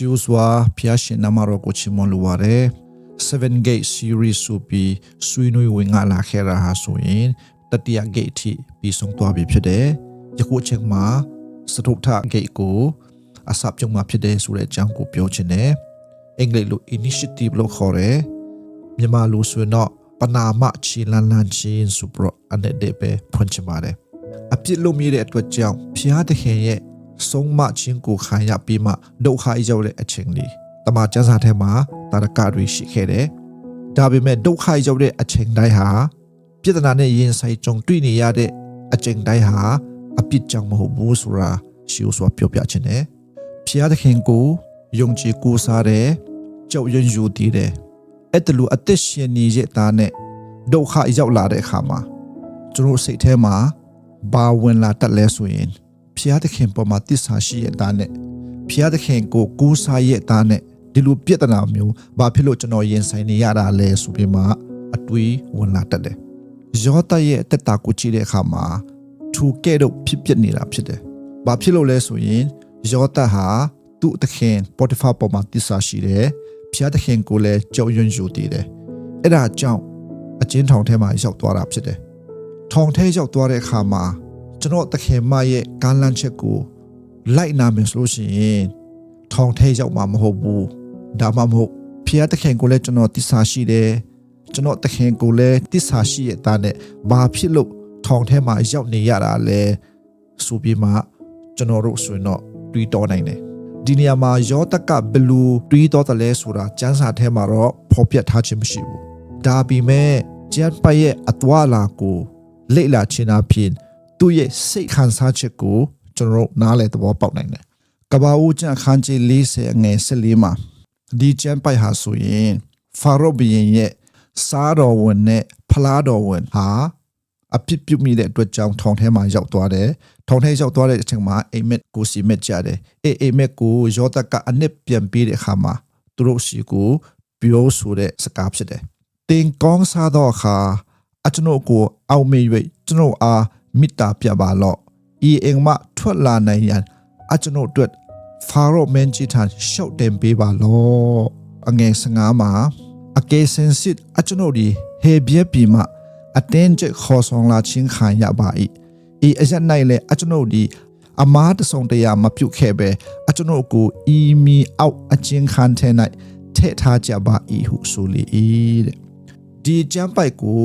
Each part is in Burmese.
Shiuswa Piashin Namaroko Chimoluare 7 Gate Series Supi Suinui Winga La Hera Hasuin Tatia Gate Pisong Tuabi Pede Yaku Chengma Satukta Gate Go Asap Jungma Pede Sure Janko Piochene Englu Initiative Lo Hore Mima Lu Suno Panama Chilan Lanchin Supro and Depe Punchimare Apit Lumire at what jump Piate Heye Song ma chingku khaya pima do khai jawle achengli tama chansa the ma taraka ri shi khe de da be me do khai jawle acheng dai ha pitana ne yin sai chong twi ni ya de acheng dai ha apit chang ma ho bu sura shiu swa pyo pya chin ne phya de khin ko yong chi ku sa de chaw yin yu ti de etlu atit shin ni je ta ne do khai jaw la de kha ma chunu sai the ma ba wen la tat le so yin Pia the King Pomati Sashi at Dane, Pia the King go Gusa yet Dane, Dilu Pietanamio, Bapilo Chano Yen Saniara Le Supima, Atui, one latade. Jota ye tetakuchi de Hama, two kedo pipianira pide. Bapilo Le Suin, Jota ha, tu the King, Potifa Pomati Sashi de, Pia the King go le Joe Yun Juti de. Eda Jow, a gin tong tema is out to rapide. Tong Tej out to Hama. ကျွန်တော်တခင်မရဲ့ကမ်းလှမ်းချက်ကိုလိုက်နာမယ်ဆိုလို့ရှိရင်ထောင်ထဲရောက်မှာမဟုတ်ဘူးဒါမှမဟုတ်ဖျားတခင်ကိုလည်းကျွန်တော်တစ္ဆာရှိတယ်ကျွန်တော်တခင်ကိုလည်းတစ္ဆာရှိရဲ့တာနဲ့ဘာဖြစ်လို့ထောင်ထဲမှာရောက်နေရတာလဲဆိုပြီးမှကျွန်တော်တို့ဆိုရင်တော့တွေးတောနိုင်တယ်ဒီနေရာမှာယောသကဘလူတွေးတောတယ်လဲဆိုတာကျမ်းစာထဲမှာတော့ဖော်ပြထားခြင်းမရှိဘူးဒါပေမဲ့ကျမ်းပိုက်ရဲ့အသွာလာကိုလေ့လာခြင်းအပြင်သူ့ရဲ့စိတ်ခံစားချက်ကိုကျွန်တော်နားလည်သဘောပေါက်နိုင်တယ်။ကဘာဦးကျန်ခန်းကြီး40အငယ်14မှာဒီကျမ်းပိုက်ဟာဆိုရင်ဖာရောဘီရင်ရဲ့စားတော်ဝင်နဲ့ဖလားတော်ဝင်ဟာအပြစ်ပြုမိတဲ့အတွက်ကြောင့်ထောင်ထဲမှာရောက်သွားတယ်။ထောင်ထဲရောက်သွားတဲ့အချိန်မှာအိမ်မက်ကိုစီမက်ကြတယ်။အိမ်မက်ကိုယောသကအနစ်ပြန်ပြီးတဲ့အခါမှာသူတို့စီကိုပြောဆိုတဲ့စကားဖြစ်တယ်။တင်ကောင်းစားတော့အခါအကျွန်ုပ်ကိုအောက်မေ့၍ကျွန်ုပ်အားမိတာပြပါလော့ဤအိမ်မှထွက်လာနိုင်ရန်အကျွန်ုပ်တို့ဖာရောမန်ဂျီထန်ရှောက်တင်ပေးပါလော့အငယ်15မှာအကေစင်စစ်အကျွန်ုပ်ဒီဟေဘီပီမှာအတင်းကျခေါ်ဆောင်လာခြင်းခံရပါ၏ဤအရက်၌လည်းအကျွန်ုပ်ဒီအမားတဆုံတရားမပြုတ်ခဲ့ပဲအကျွန်ုပ်ကိုဤမီအောက်အချင်းခံတဲ့၌ထည့်ထားကြပါ၏ဟုဆိုလေ၏တဲ့ဒီကျမ်းပိုက်ကို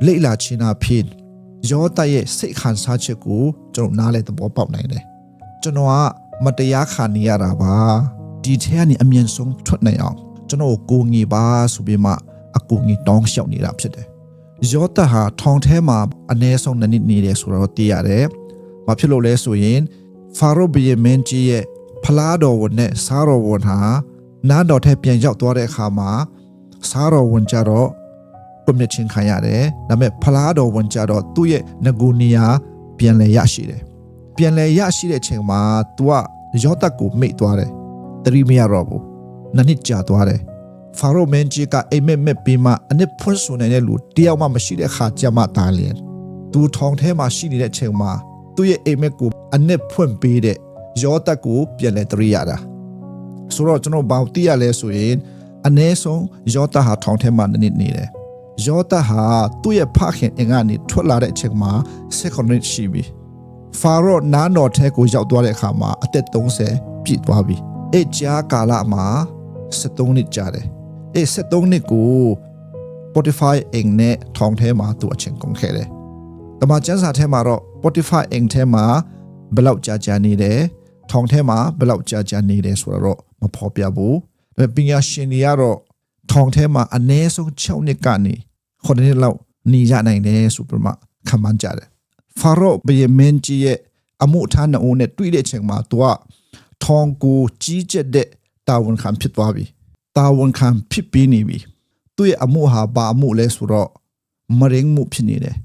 လေ့လာခြင်းအဖြစ်ယောသရဲ့စိတ်ခံစားချက်ကိုကျွန်တော်နားလဲသဘောပေါက်နိုင်တယ်ကျွန်တော်ကမတရားခံနေရတာပါဒီထဲကနေအမြင့်ဆုံးထွက်နိုင်အောင်ကျွန်တော်ကိုငီပါဆိုပြီးမှအကူငီတောင်းလျှောက်နေတာဖြစ်တယ်ယောသဟာထောင်ထဲမှာအနည်းဆုံး2နှစ်နေတယ်ဆိုတော့သိရတယ်ဘာဖြစ်လို့လဲဆိုရင်ဖာရောဘီယမန်ကြီးရဲ့ဖလားတော်ဝန်နဲ့စားတော်ဝန်ဟာနားတော်ထဲပြန်ရောက်သွားတဲ့အခါမှာစားတော်ဝန်ကြတော့ပုံမြင့်ချင်းခံရတယ်ဒါပေမဲ့ဖလားတော်ဝန်ကြတော့သူ့ရဲ့ငကူနီယာပြန်လဲရရှိတယ်ပြန်လဲရရှိတဲ့ချိန်မှာ तू ကယောသကိုမိတ်သွားတယ်တတိမရတော့ဘူးနှစ်ကြာသွားတယ်ဖာရောမန်ကြီးကအိမ်မက်မက်ပြီးမှအနစ်ဖွင့်ဆိုနေတဲ့လူတယောက်မှမရှိတဲ့ခါကြမှာတားလျင် तू ထောင်ထဲမှာရှိနေတဲ့ချိန်မှာသူ့ရဲ့အိမ်မက်ကိုအနစ်ဖွင့်ပေးတဲ့ယောသကိုပြန်လဲတရိရတာဆိုတော့ကျွန်တော်ဘာသိရလဲဆိုရင်အနည်းဆုံးယောသဟာထောင်ထဲမှာနှစ်နေတယ်ယောသဟာသူ့ရဲ့ဖခင်အင်ကနေထွက်လာတဲ့အချိန်မှာsecondရှိပြီဖာရောနားတော်ထဲကိုရောက်သွားတဲ့အခါမှာအသက်30ပြည့်သွားပြီအဲ့ကြားကာလမှာ73နှစ်ကြာတယ်အဲ့73နှစ်ကို Spotify အင်နဲ့ထောင်ထဲမှာသူအချိန်ကုန်ခဲ့တယ်တမန်ကျမ်းစာထဲမှာတော့ Spotify အင်ထဲမှာဘယ်လောက်ကြာနေတယ်ထောင်ထဲမှာဘယ်လောက်ကြာနေတယ်ဆိုတော့မဖော်ပြဘူးဒါပေမဲ့ပညာရှင်တွေကတော့ထောင်ထဲမှာအနည်းဆုံး6နှစ်ကနေ9နှစ်လောက်နေရနိုင်တယ်ဆိုပြီးမှခန့်မှန်းကြတယ်ဖာရောဘီယမန်ကြီးရဲ့အမှုထမ်းနှုံနဲ့တွေ့တဲ့အချိန်မှာသူကထောင်ကိုကြီးကျက်တဲ့တာဝန်ခံဖြစ်သွားပြီတာဝန်ခံဖြစ်ပြီးနေပြီသူ့ရဲ့အမှုဟာဘာအမှုလဲဆိုတော့မရင်မှုဖြစ်နေတယ်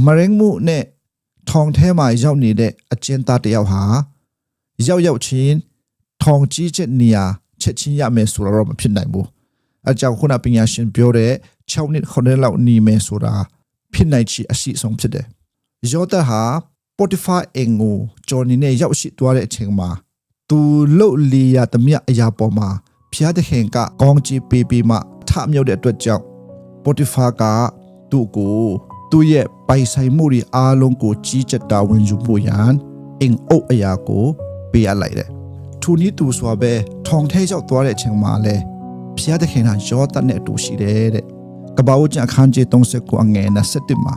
မရင်မှုနဲ့ထောင်ထဲမှာရောက်နေတဲ့အကျဉ်းသားတယောက်ဟာရောက်ချင်းထောင်ကြီးကျက်နေရာချက်ချင်းရမယ်ဆိုတော့မဖြစ်နိုင်ဘူးအကြောင်းခုနပညာရှင်ပြောတဲ့6နှစ်9နှစ်လောက်နေမယ်ဆိုတာဖြစ်နိုင်ချေအရှိဆုံးဖြစ်တယ်ယောသဟာ Spotify အင်ကိုဂျော်နီနဲ့ရောက်ရှိသွားတဲ့အချိန်မှာ သူလှုပ်လီယာတမြအရာပေါ်မှာဖျားတဲ့ခင်ကကောင်းကြီးပေးပြီးမှထမြောက်တဲ့အတွက်ကြောင့်ပိုတီဖာကသူ့ကိုသူ့ရဲ့ပိုင်ဆိုင်မှုတွေအားလုံးကိုကြီးကြပ်တာဝန်ယူဖို့ရန်အင်အုပ်အရာကိုပေးအပ်လိုက်တယ်။ထိုနည်းသူဆိုပဲထောင်ထဲရောက်သွားတဲ့အချိန်မှာလဲဖျားတဲ့ခင်ကယောသတ်နဲ့အတူရှိတယ်တဲ့။ကပ္ပဦးကျမ်းအခန်းကြီး39အငယ်27မှာ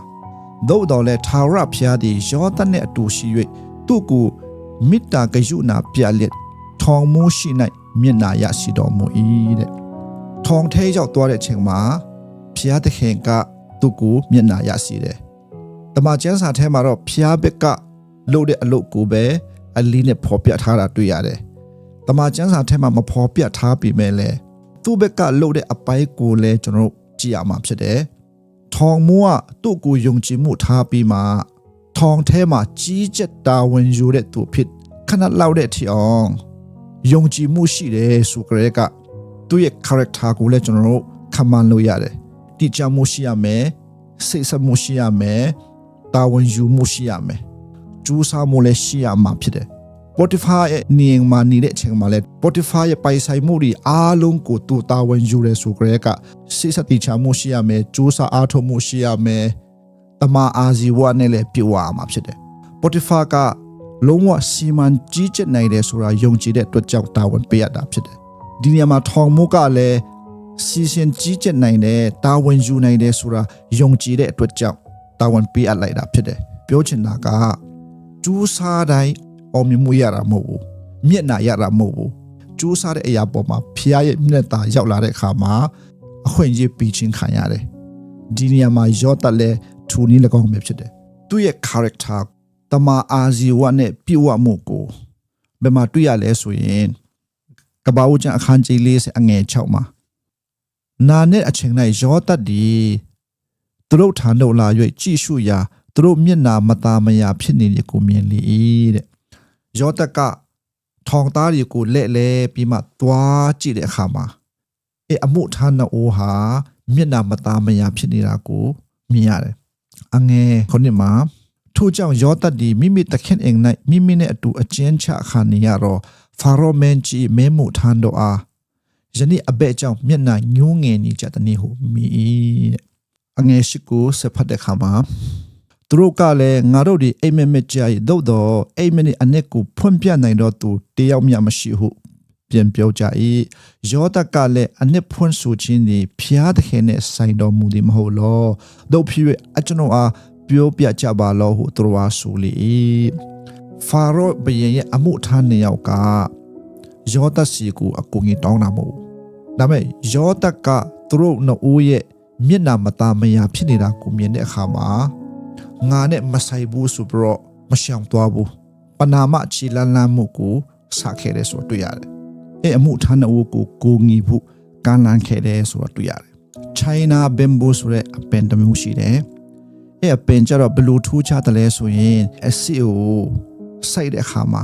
သို့တော်လဲထာဝရဘုရားသည်ယောသတ်နဲ့အတူရှိ၍သူ့ကိုမေတ္တာကရုဏာပြလက်ထောင်မိုးရှိ၌မျက်နာရရှိတော်မူ၏တဲ့ထောင်ထဲရောက်သွားတဲ့အချိန်မှာဘုရားသခင်ကသူ့ကိုမျက်နာရရှိတယ်တမန်ကျမ်းစာထဲမှာတော့ဘုရားဘက်ကလုပ်တဲ့အလုပ်ကိုပဲအလေးနဲ့ဖော်ပြထားတာတွေ့ရတယ်တမန်ကျမ်းစာထဲမှာမဖော်ပြထားပေမဲ့လည်းသူ့ဘက်ကလုပ်တဲ့အပိုင်းကိုလည်းကျွန်တော်တို့ကြည့်ရမှာဖြစ်တယ်ထောင်မိုးကသူ့ကိုယုံကြည်မှုထားပြီးမှထောင်ထဲမှာကြီးကျယ်တာဝန်ယူတဲ့သူဖြစ်ခဏလောက်တဲ့အထိအောင်ယုံကြည်မှုရှိတယ်ဆိုကြတဲ့ကသူ့ရဲ့ character ကိုလည်းကျွန်တော်တို့ခံမှန်းလို့ရတယ်။တိကျမှုရှိရမယ်၊စိတ်ဆက်မှုရှိရမယ်၊တာဝန်ယူမှုရှိရမယ်။ကြိုးစားမှုလည်းရှိရမှာဖြစ်တယ်။ Potiphar ရဲ့နေအိမ်မှာနေတဲ့အချိန်မှာလည်း Potiphar ရဲ့ပိုင်ဆိုင်မှုတွေအားလုံးကိုသူတာဝန်ယူတယ်ဆိုကြတဲ့ကစိတ်ဆက်တိကျမှုရှိရမယ်၊ကြိုးစားအားထုတ်မှုရှိရမယ်။တမန်အာဇီဝနဲ့လည်းပြည့်ဝမှာဖြစ်တယ်။ Potiphar ကလုံးဝစီမံကြီးကြပ်နိုင်တယ်ဆိုတာယုံကြည်တဲ့အတွက်ကြောင့်တာဝန်ပေးရတာဖြစ်တယ်။ဒီနေရာမှာထောင်မိုးကလည်းစီစဉ်ကြီးကြပ်နိုင်တယ်တာဝန်ယူနိုင်တယ်ဆိုတာယုံကြည်တဲ့အတွက်ကြောင့်တာဝန်ပေးအပ်လိုက်တာဖြစ်တယ်။ပြောချင်တာကကျူးစားတိုင်းအောင်မြင်မှုရတာမဟုတ်ဘူး။မျက်နှာရတာမဟုတ်ဘူး။ကျူးစားတဲ့အရာပေါ်မှာဖျားရဲ့မျက်နှာရောက်လာတဲ့အခါမှာအခွင့်အရေးပေးခြင်းခံရတယ်။ဒီနေရာမှာယောသလည်းထူနည်း၎င်းပဲဖြစ်တယ်။သူ့ရဲ့ characterတမန်အာဇီဝနဲ့ပြည့်ဝမှုကိုဘယ်မှာတွေ့ရလဲဆိုရင်ကပ္ပဦးကျမ်းအခန်းကြီး40အငယ်6မှာနာနဲ့အချိန်၌ယောသတ်ဒီသူတို့ထံသို့လာ၍ကြည့်ရှုရာသူတို့မျက်နာမသားမယာဖြစ်နေတယ်ကိုမြင်လေ၏တဲ့ယောသတ်ကထောင်သားတွေကိုလက်လဲပြီးမှသွားကြည့်တဲ့အခါမှာအမှုထမ်းအိုးဟာမျက်နာမသားမယာဖြစ်နေတာကိုမြင်ရတယ်အငယ်ခုနှစ်မှာထို့ကြောင့်ယောသတ်ဒီမိမိတခင်အိမ်၌မိမိနဲ့အတူအကျဉ်းချခံနေရတော့ဖာရောမင်းကြီးမဲမှုထမ်းတော်အားယနေ့အဘဲ့ကြောင့်မျက်နှာညှိုးငယ်နေကြတဲ့နေ့ဟုမိတဲ့အငယ်ရှိကိုဆက်ဖတ်တဲ့ခါမှာသူတို့ကလည်းငါတို့ဒီအိမ်မက်မက်ကြ၏သို့တော့အိမ်မက်နဲ့အနက်ကိုဖွင့်ပြနိုင်တော့သူတယောက်မျှမရှိဟုပြန်ပြောကြ၏ယောသတ်ကလည်းအနက်ဖွင့်ဆိုခြင်းသည်ဖျားသခင်နဲ့ဆိုင်တော်မူသည်မဟုတ်လောတို့ဖြစ်၍အကျွန်ုပ်အားပြောပြကြပါလောဟုသူတို့အားဆိုလေဖာရောဘုရင်ရဲ့အမှုထမ်းနေယောက်ကယောသတ်စီကိုအကူကြီးတောင်းတာမဟုတ်ဒါပေမဲ့ယောသတ်ကသူတို့နှစ်ဦးရဲ့မျက်နှာမသားမယာဖြစ်နေတာကိုမြင်တဲ့အခါမှာငါနဲ့မဆိုင်ဘူးဆိုပြီးတော့မရှောင်သွားဘူးပနာမချီလန်းလန်းမှုကိုစခဲ့တယ်ဆိုတွေ့ရတယ်အမှုထမ်းတဲ့ဦးကိုကိုငီဖို့ကမ်းလှမ်းခဲ့တယ်ဆိုတော့တွေ့ရတယ် China bamboo ဆိုတဲ့အပင်တစ်မျိုးရှိတယ်အပင်ကြတော့ဘလူးထူးချတယ်လဲဆိုရင်အစီကိုစိုက်တဲ့အခါမှာ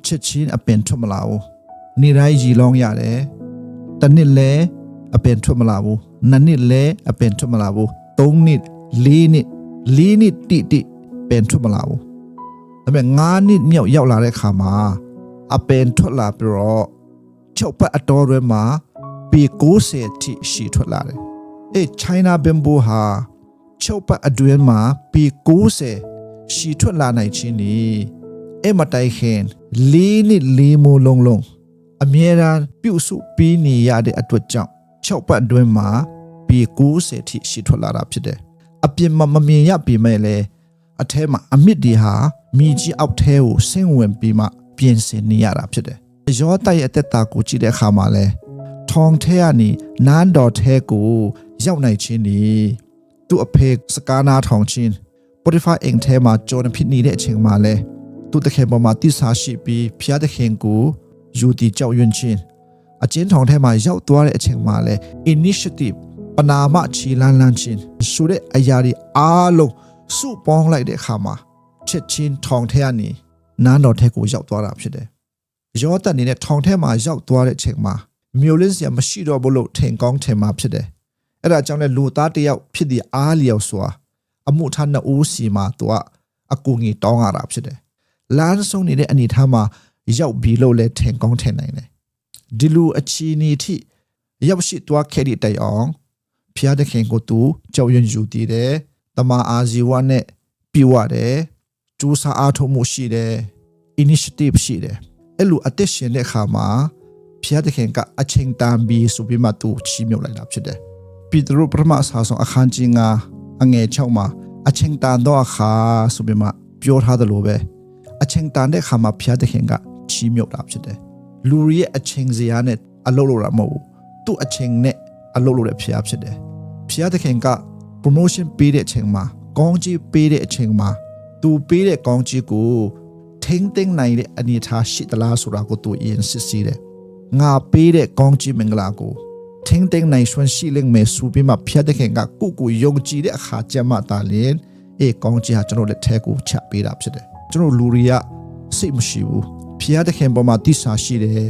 ချက်ချင်းအပင်ထွက်မလာဘူးနေတိုင်းရီလောင်းရတယ်တစ်နှစ်လဲအပင်ထွက်မလာဘူးနှစ်နှစ်လဲအပင်ထွက်မလာဘူးသုံးနှစ်လေးနှစ်တိပင်ထွက်မလာဘူးဒါပေမဲ့9နှစ်မြောက်ရောက်လာတဲ့အခါမှာအပင်ထွက်လာပြီးတော့ချုပ်ပတ်အတော်တွေမှာပေ90ထိရှိထွက်လာတယ် China bamboo ဟာချုပ်ပတ်အတွင်းမှာပေ90ရှိထွက်လာနိုင်ခြင်းနေမတိုင်ခင်4နှစ်4မိုးလုံးအမြဲတမ်းပြုစုပြီးနေရတဲ့အတွက်ကြောင့်ချုပ်ပတ်အတွင်းမှာပေ90ထိရှိထွက်လာတာဖြစ်တယ်အပြင်မှာမမြင်ရပေမဲ့လည်းအထဲမှာအမြစ်တွေဟာမြေကြီးအောက်ထဲကိုဆင်းဝင်ပြီးမှပြင်ဆင်နေရတာဖြစ်တယ်ယောသတ်ရဲ့အသက်တာကိုကြည့်တဲ့အခါမှာလဲထောင်ထဲကနေနန်းတော်ထဲကိုရောက်နိုင်ခြင်းနေသူ့အဖေစကားနာထောင်ခြင်းပိုတီဖာအိမ်ထဲမှာဂျော်နဖြစ်နေတဲ့အချိန်မှာလဲသူတခင်ပေါ်မှာတိစားရှိပြီးဖျားတခင်ကိုယူတီကြောက်ရွံ့ခြင်းအကျဉ်းထောင်ထဲမှာရောက်သွားတဲ့အချိန်မှာလဲ initiative ပနာမချီလန်းလန်းခြင်းဆိုတဲ့အရာတွေအားလုံးစုပေါင်းလိုက်တဲ့အခါမှာချက်ချင်းထောင်ထဲကနေနန်းတော်ထဲကိုရောက်သွားတာဖြစ်တယ်ယောသတ်အနေနဲ့ထောင်ထဲမှာရောက်သွားတဲ့အချိန်မှာမျိုးလင်းစရာမရှိတော့ဘူးလို့ထင်ကောင်းထင်မှာဖြစ်တယ်အဲ့ဒါကြောင့်လဲလူသားတယောက်ဖြစ်တဲ့အားလျော်စွာအမှုထမ်းနှစ်ဦးစီမှာသူကအကူငီတောင်းရတာဖြစ်တယ်လမ်းဆုံးနေတဲ့အနေထားမှာ ရောက်ပြီးလို့လဲထင်ကောင်းထင်နိုင်တယ်ဒီလူအချီနီထိရောက်ရှိသွားခဲ့တဲ့တိုင်အောင်ဖျားတဲ့ခင်ကိုသူကြောက်ရွံ့ယူတည်တယ်တမအာဇီဝနဲ့ပြဝတယ်ကျူးစာအားထုတ်မှုရှိတယ် initiative ရှိတယ်အဲ့လိုအသက်ရှင်တဲ့အခါမှာဖျားတဲ့ခင်ကအချိန်တန်ပြီးဆိုပြီးမှသူချီးမြှောက်လိုက်တာဖြစ်တယ်ပိတရုပရမစာဆောင်အခန်းကြီး9အငယ်6မှာအချိန်တန်တော့အခါဆိုပြီးမှပြောထားတယ်လို့ပဲအချိန်တန်တဲ့အခါမှာဖျားတဲ့ခင်ကချီးမြှောက်တာဖြစ်တယ်လူရဲ့အချိန်စရာနဲ့အလုပ်လုပ်တာမဟုတ်ဘူးသူ့အချိန်နဲ့အလုပ်လုပ်တဲ့ဖျားဖြစ်တယ်ဖျားတဲ့ခင်က promotion ပေးတဲ့အချိန်မှာကောင်းကြီးပေးတဲ့အချိန်မှာသူပေးတဲ့ကောင်းကြီးကိုထိမ့်သိမ့်နိုင်တဲ့အနေအထားရှိသလားဆိုတာကိုသူအရင်စစ်ဆေးတယ်ငါပေးတဲ့ကောင်းကြီးမင်္ဂလာကိုထိမ့်သိမ့်နိုင်စွမ်းရှိလိမ့်မယ်ဆိုပြီးမှဖျားတဲ့ခင်ကကိုယုံကြည်တဲ့အခါကျမှသာလျှင်ကောင်းကြီးဟာကျွန်တော်လက်ထဲကိုချပေးတာဖြစ်တယ်ကျွန်တော်လူတွေကစိတ်မရှိဘူးဖျားတဲ့ခင်ပေါ်မှာတိစာရှိတယ်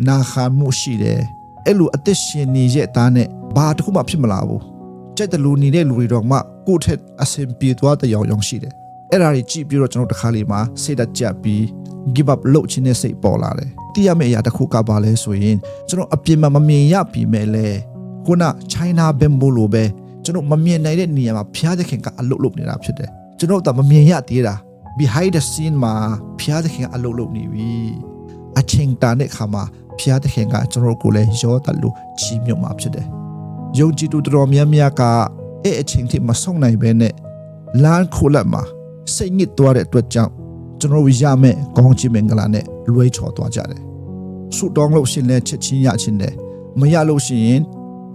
နာခံမှုရှိတယ်အဲ့လိုအသက်ရှင်နေရဲ့သားနဲ့ဘာတစ်ခုမှဖြစ်မလာဘူးကြိုက်တဲ့လူနေတဲ့လူတွေတော့မှကိုယ့်ထက်အဆင်ပြေသွားတဲ့ရောင်ရှိတယ်အဲ့ဒါကြီးကြည့်ပြီးတော့ကျွန်တော်တစ်ခါလေးမှာစိတ်ကြပ်ပြီး give up လုပ်ချင်တဲ့စိတ်ပေါ်လာတယ်တည်ရမယ့်အရာတစ်ခုကပါလဲဆိုရင်ကျွန်တော်အပြင်မှာမမြင်ရပြီမဲ့လဲခုန China Bamboo လိုပဲကျွန်တော်မမြင်နိုင်တဲ့နေရာမှာဖျားတဲ့ခင်ကအလုပ်လုပ်နေတာဖြစ်တယ်ကျွန်တော်တော့မမြင်ရသေးတာ behind the scene မှာဖျားတဲ့ခင်ကအလုပ်လုပ်နေပြီအချိန်တန်တဲ့အခါမှာဖျားတဲ့ခင်ကကျွန်တော်ကိုလည်းရောတလို့ချီးမြှောက်မှာဖြစ်တယ်ယုံကြည်သူတော်များများကအချိန်ထိမဆုံးနိုင်ဘဲနဲ့လမ်းခိုးလက်မှာစိတ်ညစ်သွားတဲ့အတွက်ကြောင့်ကျွန်တော်ရမယ့်ကောင်းချီးမင်္ဂလာနဲ့လွဲချော်သွားကြတယ်ဆုတောင်းလို့ရှင်လဲချက်ချင်းရချင်းတယ်မရလို့ရှိရင်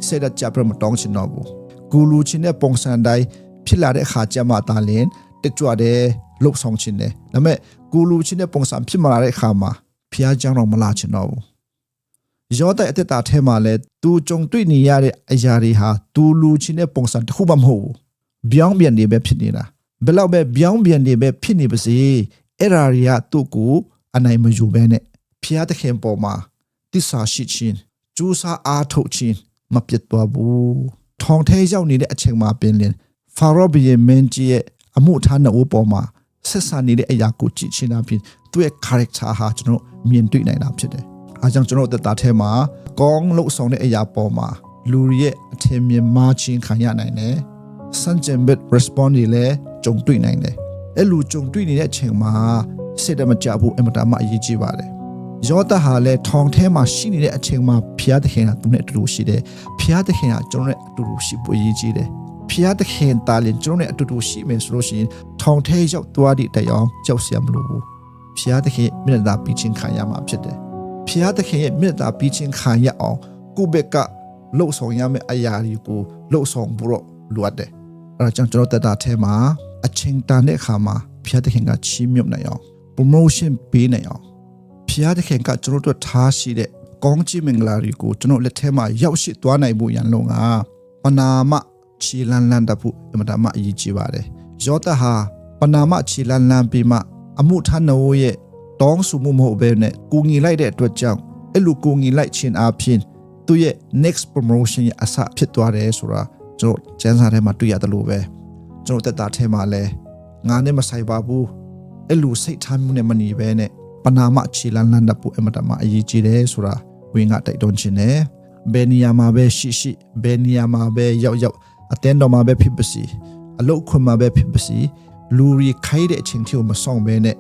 စိတ်ကြပ်ပြမတောင်းချင်တော့ဘူးကိုလူချင်းတဲ့ပုံစံတိုင်းဖြစ်လာတဲ့အခါကျမှသာလျှင်တက်ကြွတယ်လှုပ်ဆောင်ခြင်းတယ်ဒါပေမဲ့ကိုလူချင်းတဲ့ပုံစံဖြစ်မလာတဲ့အခါမှာဖျားကြောင်းတော့မလာချင်တော့ဘူးရောတဲ့အသက်တာထဲမှာလဲသူကြုံတွေ့နေရတဲ့အရာတွေဟာသူလူချင်းတဲ့ပုံစံတစ်ခုမှမဟုတ်ဘူးပြောင်းပြန်နေပဲဖြစ်နေတာဘယ်လောက်ပဲပြောင်းပြန်နေပဲဖြစ်နေပါစေအဲ့ဒါတွေကသူ့ကိုအနိုင်မယူဘဲနဲ့ဖျားသခင်ပေါ်မှာတစ္ဆာရှိခြင်းကျူးစာအားထုတ်ခြင်းမပြတ်သွားဘူးထောင်ထဲရောက်နေတဲ့အချိန်မှာပင်လင်ဖာရောဘီရဲ့မင်းကြီးရဲ့အမှုထားတဲ့ပေါ်မှာဆက်ဆံနေတဲ့အရာကိုကြည့်ချင်တာဖြစ်သူ့ရဲ့ character ဟာကျွန်တော်မြင်တွေ့နိုင်တာဖြစ်တယ်အားကြောင့်ကျွန်တော်သက်တာထဲမှာကောင်းလို့ဆောင်တဲ့အရာပေါ်မှာလူရဲ့အထင်မြင်မှားခြင်းခံရနိုင်တယ်စံကျင်ဘက် response တွေလည်းကြုံတွေ့နိုင်တယ်အဲ့လိုကြုံတွေ့နေတဲ့အချိန်မှာစိတ်တမကြဘူးအမတားမအရေးကြီးပါတယ်ယောသဟာလည်းထောင်ထဲမှာရှိနေတဲ့အချိန်မှာဖျားသခင်ကသူနဲ့အတူတူရှိတယ်ဖျားသခင်ကကျွန်တော်နဲ့အတူတူရှိဖို့အရေးကြီးတယ်ဖျားသခင်တားလည်းကျွန်တော်နဲ့အတူတူရှိမယ်ဆိုလို့ရှိရင်ထောင်ထဲရောက်သွားတဲ့တရားကြောက်စရာမလိုဘူးဖျားသခင်မျက်နှာပြီးချင်းခံရမှာဖြစ်တယ်ဖျားသခင်ရဲ့မျက်နှာပြီးချင်းခံရအောင်ကိုယ့်ဘက်ကလှုပ်ဆောင်ရမယ့်အရာတွေကိုလှုပ်ဆောင်ဖို့လိုအပ်တယ်အဲဒါကြောင့်ကျွန်တော်တက်တာထဲမှာအချိန်တန်တဲ့အခါမှာဖျားသခင်ကချီးမြှောက်နိုင်အောင် promotion ပေးနိုင်အောင်ဖျားသခင်ကကျွန်တော်တို့ထားရှိတဲ့ကောင်းချီးမင်္ဂလာတွေကိုကျွန်တော်လက်ထဲမှာရောက်ရှိသွားနိုင်ဖို့ရန်လုံးကပနာမချီလန်းလန်းတဖို့အမတမအရေးကြီးပါတယ်ယောသဟာပနာမချီလန်းလန်းပြီးမှအမှုထမ်းတော်ရဲ့တောင်းဆိုမှုမဟုတ်ဘဲနဲ့ကိုငီလိုက်တဲ့အတွက်ကြောင့်အဲ့လိုကိုငီလိုက်ခြင်းအပြင်သူရဲ့ next promotion ရဲ့အစဖြစ်သွားတယ်ဆိုတာကျွန်တော်ကျမ်းစာထဲမှာတွေ့ရတယ်လို့ပဲကျွန်တော်တက်တာထဲမှာလဲငါနဲ့မဆိုင်ပါဘူးအဲ့လိုစိတ်ထားမှုနဲ့မနေဘဲနဲ့ပနာမချီလန်းလန်းတဖို့အမတမအရေးကြီးတယ်ဆိုတာဝင်ကတိုက်တွန်းခြင်းနဲ့ဘယ်နေရာမှာပဲရှိဘယ်နေရာမှာပဲရောက်အတင်းတော်မှာပဲဖြစ်ပါစီအလုတ်ခွန်မှာပဲဖြစ်ပါစီလူရီခိုင်းတဲ့အချိန်ထိမဆောင်ဘဲနဲ့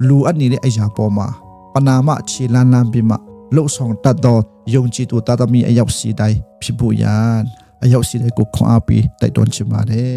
လူအပ်နေတဲ့အရာပေါ်မှာပနာမချီလန်းလန်းပြီးမှလှုပ်ဆောင်တတ်သောယုံကြည်သူတာသမီအယောက်စီတိုင်းဖြစ်ဖို့ရန်အယောက်စီတိုင်းကိုခွန်အားပေးတိုက်တွန်းချင်ပါတယ်